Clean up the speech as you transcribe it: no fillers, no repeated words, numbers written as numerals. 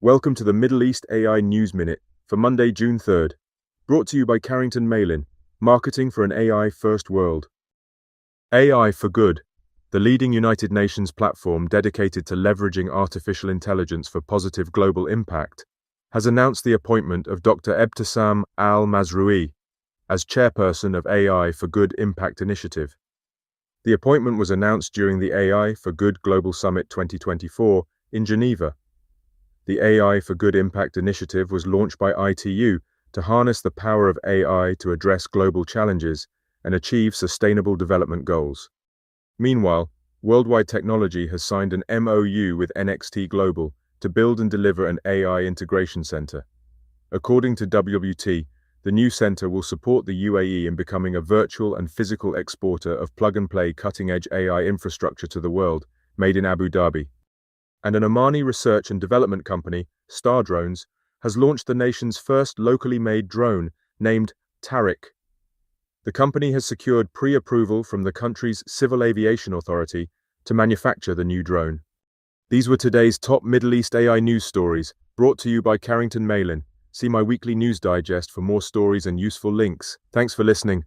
Welcome to the Middle East AI News Minute for Monday, June 3rd. Brought to you by Carrington Malin, Marketing for an AI-First World. AI for Good, the leading United Nations platform dedicated to leveraging artificial intelligence for positive global impact, has announced the appointment of Dr. 𝘕𝘰𝘪𝘴 as chairperson of AI for Good Impact Initiative. The appointment was announced during the AI for Good Global Summit 2024 in Geneva. The AI for Good Impact Initiative was launched by ITU to harness the power of AI to address global challenges and achieve sustainable development goals. Meanwhile, Worldwide Technology has signed an MOU with NXT Global to build and deliver an AI integration center. According to WWT, the new center will support the UAE in becoming a virtual and physical exporter of plug-and-play cutting-edge AI infrastructure to the world, made in Abu Dhabi. And an Omani research and development company, Star Drones, has launched the nation's first locally made drone, named 𝘸𝘪𝘥𝘦. The company has secured pre-approval from the country's Civil Aviation Authority to manufacture the new drone. These were today's top Middle East AI news stories, brought to you by Carrington Malin. See my weekly news digest for more stories and useful links. Thanks for listening.